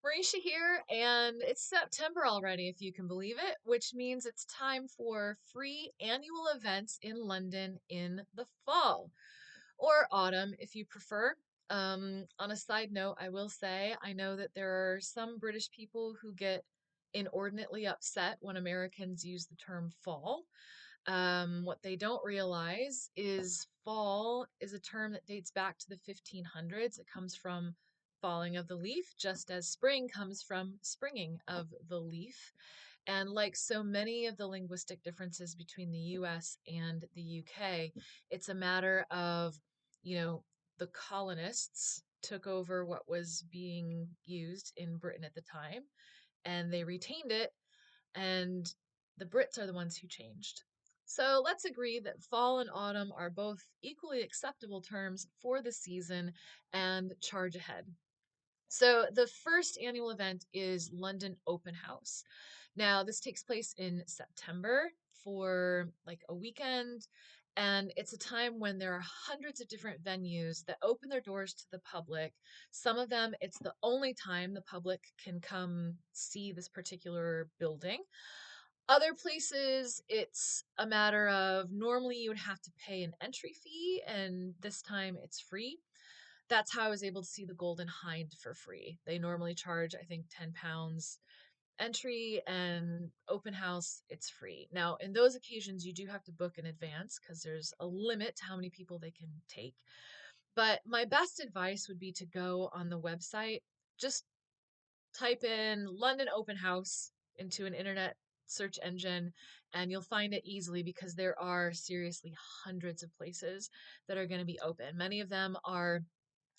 Marisha here, and it's September already, if you can believe it, which means it's time for free annual events in London in the fall or autumn, if you prefer. On a side note, I will say I know that there are some British people who get inordinately upset when Americans use the term fall. What they don't realize is fall is a term that dates back to the 1500s. It comes from falling of the leaf, just as spring comes from springing of the leaf. And like so many of the linguistic differences between the US and the UK, it's a matter of, you know, the colonists took over what was being used in Britain at the time and they retained it, and the Brits are the ones who changed. So let's agree that fall and autumn are both equally acceptable terms for the season and charge ahead. So the first annual event is London Open House. Now, this takes place in September for like a weekend, and it's a time when there are hundreds of different venues that open their doors to the public. Some of them, it's the only time the public can come see this particular building. Other places, it's a matter of normally you would have to pay an entry fee, and this time it's free. That's how I was able to see the Golden Hind for free. They normally charge, I think, £10 entry, and open house, it's free. Now, in those occasions, you do have to book in advance because there's a limit to how many people they can take. But my best advice would be to go on the website, just type in London Open House into an internet search engine, and you'll find it easily because there are seriously hundreds of places that are going to be open. Many of them are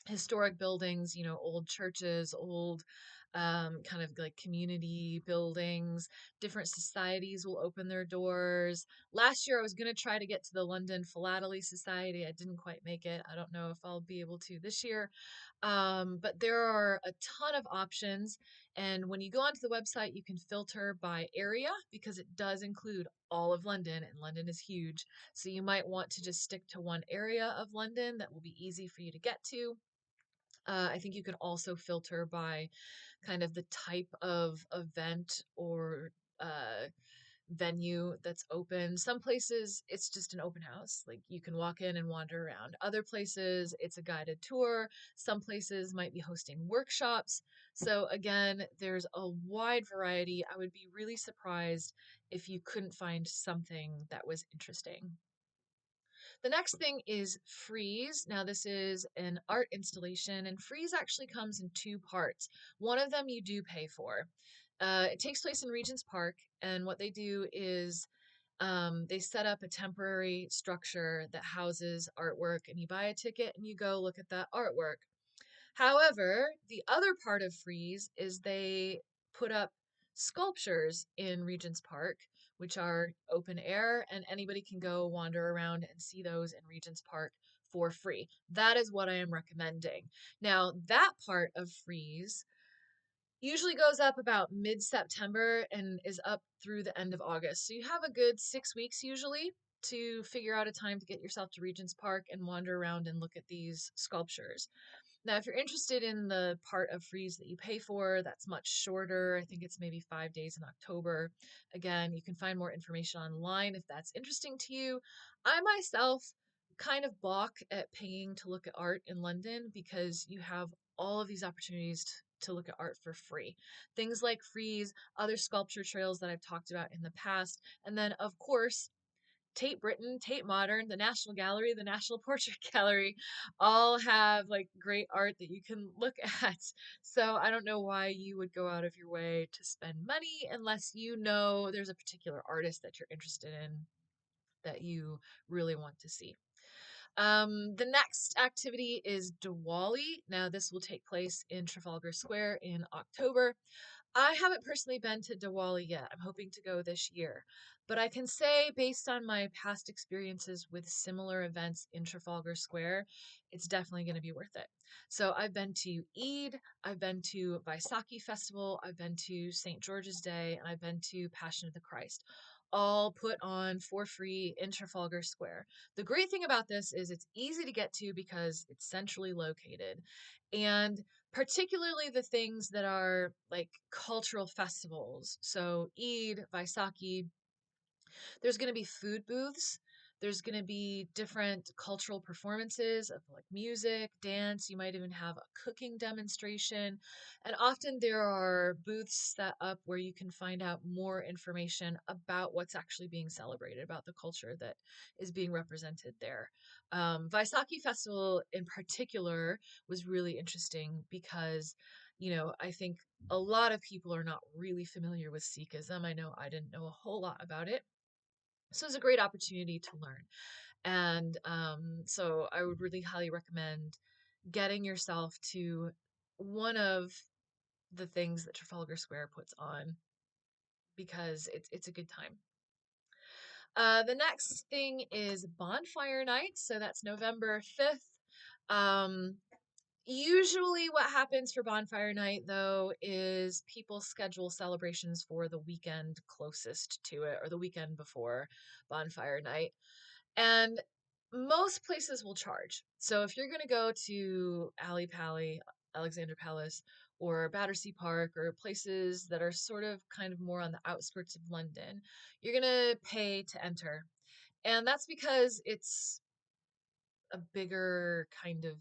historic buildings, old churches, old kind of like community buildings. Different societies will open their doors. Last year, I was going to try to get to the London Philately Society. I didn't quite make it. I don't know if I'll be able to this year. But there are a ton of options. And when you go onto the website, you can filter by area because it does include all of London, and London is huge. So you might want to just stick to one area of London that will be easy for you to get to. I think you can also filter by kind of the type of event or venue that's open. Some places it's just an open house, like you can walk in and wander around. Other places it's a guided tour. Some places might be hosting workshops. So, again, there's a wide variety. I would be really surprised if you couldn't find something that was interesting. The next thing is Freeze. Now, this is an art installation, and Freeze actually comes in two parts. One of them you do pay for. It takes place in Regent's Park, and what they do is they set up a temporary structure that houses artwork, and you buy a ticket and you go look at that artwork. However, the other part of Freeze is they put up sculptures in Regent's Park, which are open air, and anybody can go wander around and see those in Regent's Park for free. That is what I am recommending. Now, that part of Freeze usually goes up about mid-September and is up through the end of August. So you have a good 6 weeks usually to figure out a time to get yourself to Regent's Park and wander around and look at these sculptures. Now, if you're interested in the part of Freeze that you pay for, that's much shorter. I think it's maybe 5 days in October. Again, you can find more information online if that's interesting to you. I myself kind of balk at paying to look at art in London because you have all of these opportunities to look at art for free. Things like Freeze, other sculpture trails that I've talked about in the past, and then, of course, Tate Britain, Tate Modern, the National Gallery, the National Portrait Gallery, all have like great art that you can look at. So I don't know why you would go out of your way to spend money unless you know there's a particular artist that you're interested in that you really want to see. The next activity is Diwali. Now, this will take place in Trafalgar Square in October. I haven't personally been to Diwali yet. I'm hoping to go this year. But I can say, based on my past experiences with similar events in Trafalgar Square, it's definitely going to be worth it. So I've been to Eid, I've been to Vaisakhi Festival, I've been to St. George's Day, and I've been to Passion of the Christ, all put on for free in Trafalgar Square. The great thing about this is it's easy to get to because it's centrally located. And particularly the things that are like cultural festivals. So Eid, Vaisakhi, there's going to be food booths. There's going to be different cultural performances of like music, dance. You might even have a cooking demonstration. And often there are booths set up where you can find out more information about what's actually being celebrated, about the culture that is being represented there. Vaisakhi Festival in particular was really interesting because, I think a lot of people are not really familiar with Sikhism. I know I didn't know a whole lot about it. So it's a great opportunity to learn. And so I would really highly recommend getting yourself to one of the things that Trafalgar Square puts on because it's a good time. The next thing is Bonfire Night. So that's November 5th. Um, Usually, what happens for Bonfire Night, though, is people schedule celebrations for the weekend closest to it or the weekend before Bonfire Night. And most places will charge. So if you're going to go to Ali Pali, Alexander Palace, or Battersea Park, or places that are sort of kind of more on the outskirts of London, you're going to pay to enter. And that's because it's a bigger kind of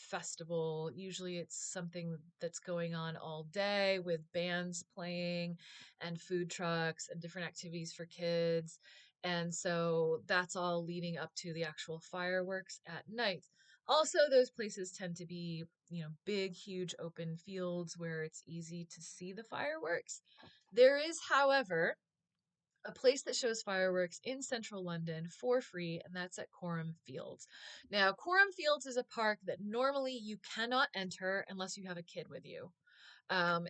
festival. Usually it's something that's going on all day with bands playing and food trucks and different activities for kids. And so that's all leading up to the actual fireworks at night. Also, those places tend to be, big, huge open fields where it's easy to see the fireworks. There is, however, a place that shows fireworks in central London for free, and that's at Coram Fields. Now, Coram Fields is a park that normally you cannot enter unless you have a kid with you.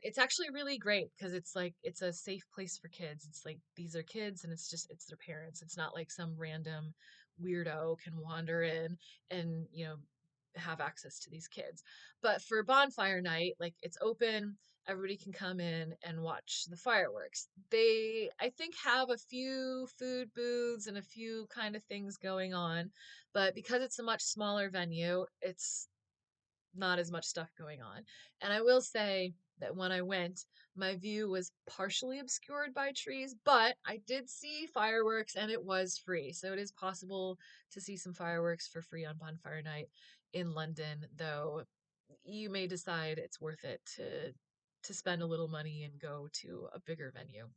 It's actually really great because it's a safe place for kids. It's like these are kids and it's their parents. It's not like some random weirdo can wander in and, have access to these kids. But for bonfire night, like it's open, everybody can come in and watch the fireworks. They, I think, have a few food booths and a few kind of things going on, but because it's a much smaller venue, it's not as much stuff going on. And I will say that when I went, my view was partially obscured by trees, but I did see fireworks and it was free. So it is possible to see some fireworks for free on Bonfire Night in London, though you may decide it's worth it to spend a little money and go to a bigger venue.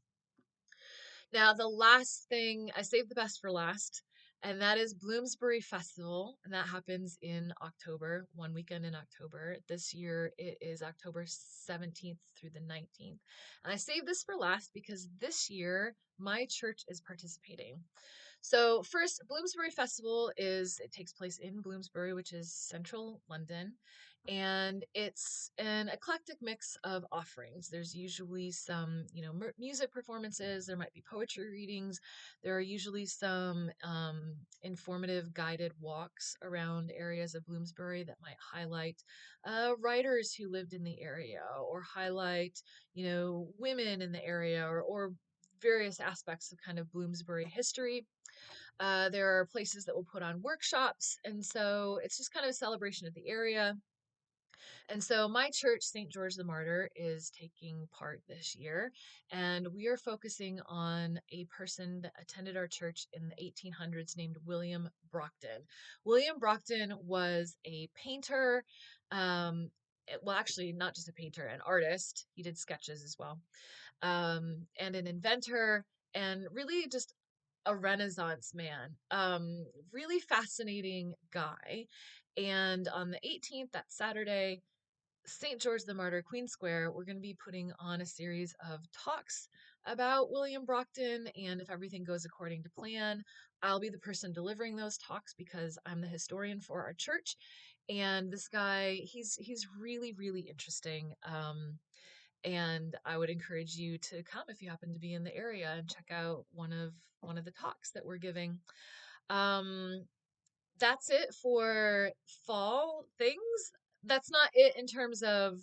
Now, the last thing, I saved the best for last, and that is Bloomsbury Festival, and that happens in October, one weekend in October. This year it is October 17th through the 19th. And I saved this for last because this year my church is participating. So first, Bloomsbury Festival it takes place in Bloomsbury, which is central London, and it's an eclectic mix of offerings. There's usually some, music performances. There might be poetry readings. There are usually some informative guided walks around areas of Bloomsbury that might highlight writers who lived in the area or highlight, women in the area or various aspects of kind of Bloomsbury history. There are places that will put on workshops. And so it's just kind of a celebration of the area. And so my church, St. George the Martyr, is taking part this year. And we are focusing on a person that attended our church in the 1800s named William Brockton. William Brockton was a painter. Well, actually, not just a painter, an artist. He did sketches as well. And an inventor, and really just a Renaissance man. Really fascinating guy. And on the 18th, that Saturday, St. George the Martyr, Queen Square, we're going to be putting on a series of talks about William Brockton. And if everything goes according to plan, I'll be the person delivering those talks because I'm the historian for our church. And this guy, he's really, really interesting. And I would encourage you to come if you happen to be in the area and check out one of the talks that we're giving. Um, that's it for fall things. That's not it in terms of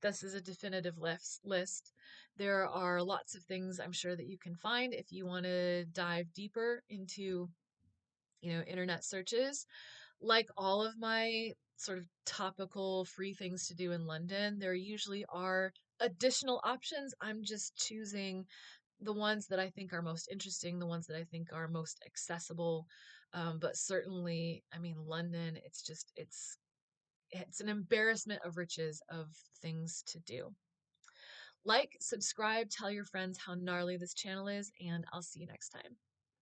this is a definitive list. There are lots of things I'm sure that you can find if you want to dive deeper into, internet searches. Like all of my sort of topical free things to do in London, there usually are additional options. I'm just choosing the ones that I think are most interesting, the ones that I think are most accessible. But certainly, I mean, London, it's an embarrassment of riches of things to do. Like, subscribe, tell your friends how gnarly this channel is, and I'll see you next time.